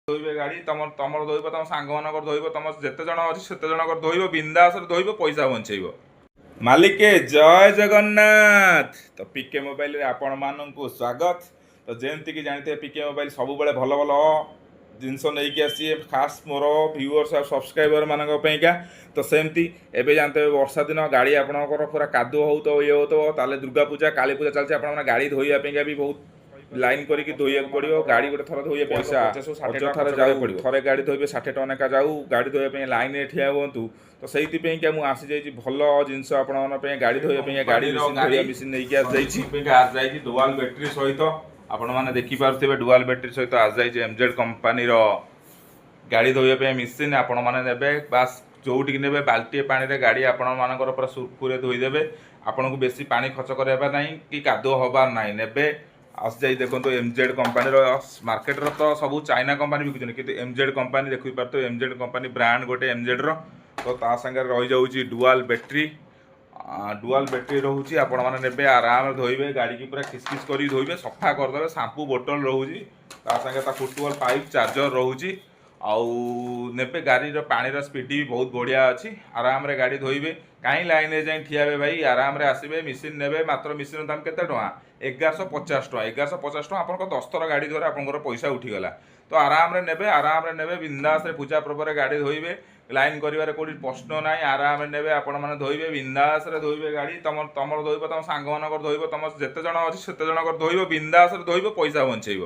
ଧୋଇବେ ଗାଡ଼ି ତମର ଧୋଇବ, ତମ ସାଙ୍ଗମାନଙ୍କର ଧୋଇବ, ତମ ଯେତେ ଜଣ ଅଛି ସେତେ ଜଣଙ୍କର ଧୋଇବ, ବିନ୍ଦାସରେ ଧୋଇବ, ପଇସା ବଞ୍ଚେଇବ। ମାଲିକେ ଜୟ ଜଗନ୍ନାଥ। ତ ପିକେ ମୋବାଇଲରେ ଆପଣମାନଙ୍କୁ ସ୍ୱାଗତ। ତ ଯେମିତିକି ଜାଣିଥିବେ ପିକେ ମୋବାଇଲ ସବୁବେଳେ ଭଲ ଭଲ ଜିନିଷ ନେଇକି ଆସିବେ, ଖାସ୍ ମୋର ଭିଉଅର୍ସ ଆଉ ସବସ୍କ୍ରାଇବର ମାନଙ୍କ ପାଇଁକା। ତ ସେମିତି ଏବେ ଜାଣିଥିବେ ବର୍ଷା ଦିନ, ଗାଡ଼ି ଆପଣଙ୍କର ପୁରା କାଦୁଅ ହେଉଥିବ, ଇଏ ହେଉଥିବ, ତାହେଲେ ଦୁର୍ଗା ପୂଜା କାଳୀ ପୂଜା ଚାଲିଛି, ଆପଣମାନେ ଗାଡ଼ି ଧୋଇବା ପାଇଁକା ବି ବହୁତ ଲାଇନ୍ କରିକି ଧୋଇବାକୁ ପଡ଼ିବ। ଗାଡ଼ି ଗୋଟେ ଥର ଧୋଇବା ପଇସା ଅଯଥାରେ ଯାଉ, ଥରେ ଗାଡ଼ି ଧୋଇବେ 60 ଟଙ୍କା ଲେଖା ଯାଉ, ଗାଡ଼ି ଧୋଇବା ପାଇଁ ଲାଇନ୍ରେ ଠିଆ ହୁଅନ୍ତୁ। ତ ସେଇଥିପାଇଁକା ମୁଁ ଆସିଯାଇଛି ଭଲ ଜିନିଷ ଆପଣମାନଙ୍କ ପାଇଁ, ଗାଡ଼ି ଧୋଇବା ପାଇଁ ଗାଡ଼ି ଧୋଇବା ମେସିନ୍ ନେଇକି ଆସିଯାଇଛି। ଆସିଯାଇଛି ଡୁଆଲ ବ୍ୟାଟେରୀ ସହିତ, ଆପଣମାନେ ଦେଖିପାରୁଥିବେ ଡୁଆଲ ବ୍ୟାଟେରୀ ସହିତ ଆସିଯାଇଛି ଏମଜେଡ୍ କମ୍ପାନୀର ଗାଡ଼ି ଧୋଇବା ପାଇଁ ମେସିନ୍। ଆପଣମାନେ ନେବେ, ବାସ୍ ଯେଉଁଠିକି ନେବେ ବାଲ୍ଟିଏ ପାଣିରେ ଗାଡ଼ି ଆପଣମାନଙ୍କର ପୁରା ସୁରୁଖୁରୁରେ ଧୋଇଦେବେ। ଆପଣଙ୍କୁ ବେଶୀ ପାଣି ଖର୍ଚ୍ଚ କରିବା ନାହିଁ କି କାଦୁଅ ହେବାର ନାହିଁ। ନେବେ ଆସିଯାଇ ଦେଖନ୍ତୁ ଏମଜେଡ୍ କମ୍ପାନୀର, ମାର୍କେଟର ତ ସବୁ ଚାଇନା କମ୍ପାନୀ ବିକୁଛନ୍ତି, କିନ୍ତୁ ଏମଜେଡ୍ କମ୍ପାନୀ ଦେଖିପାରୁଥିବେ, ଏମଜେଡ୍ କମ୍ପାନୀ ବ୍ରାଣ୍ଡ ଗୋଟେ ଏମଜେଡ୍ର। ତ ତା ସାଙ୍ଗରେ ରହିଯାଉଛି ଡୁଆଲ ବ୍ୟାଟେରୀ। ଡୁଆଲ ବ୍ୟାଟେରୀ ରହୁଛି, ଆପଣମାନେ ନେବେ ଆରାମରେ ଧୋଇବେ, ଗାଡ଼ିକି ପୁରା ଖିସଖିସ୍ କରି ଧୋଇବେ, ସଫା କରିଦେବେ। ସାମ୍ପୁ ବୋଟଲ ରହୁଛି, ତା ସାଙ୍ଗେ ତା ଫୁଟବଲ ପାଇପ୍ ଚାର୍ଜର ରହୁଛି। ଆଉ ନେବେ, ଗାଡ଼ିର ପାଣିର ସ୍ପିଡ଼ ବି ବହୁତ ବଢ଼ିଆ ଅଛି। ଆରାମରେ ଗାଡ଼ି ଧୋଇବେ, କାହିଁ ଲାଇନ୍ରେ ଯାଇ ଠିଆ ହେବେ ଭାଇ, ଆରାମରେ ଆସିବେ। ମେସିନ୍ ନେବେ, ମାତ୍ର ମେସିନ୍ର ଦାମ କେତେ ଟଙ୍କା? 1150 ଟଙ୍କା। 1150 ଟଙ୍କା ଆପଣଙ୍କ 10 ଥର ଗାଡ଼ି ଧୋଇଲେ ଆପଣଙ୍କର ପଇସା ଉଠିଗଲା। ତ ଆରାମରେ ନେବେ, ବିନ୍ଦାସରେ ପୂଜା ପର୍ବରେ ଗାଡ଼ି ଧୋଇବେ, ଲାଇନ୍ କରିବାରେ କେଉଁଠି ପ୍ରଶ୍ନ ନାହିଁ। ଆରାମରେ ନେବେ, ଆପଣମାନେ ଧୋଇବେ, ବିନ୍ଦାସରେ ଧୋଇବେ ଗାଡ଼ି, ତମର ଧୋଇବ, ତମ ସାଙ୍ଗମାନଙ୍କର ଧୋଇବ, ତମ ଯେତେ ଜଣ ଅଛି ସେତେ ଜଣଙ୍କର ଧୋଇବ, ବିନ୍ଦାସରେ ଧୋଇବ, ପଇସା ବଞ୍ଚେଇବ।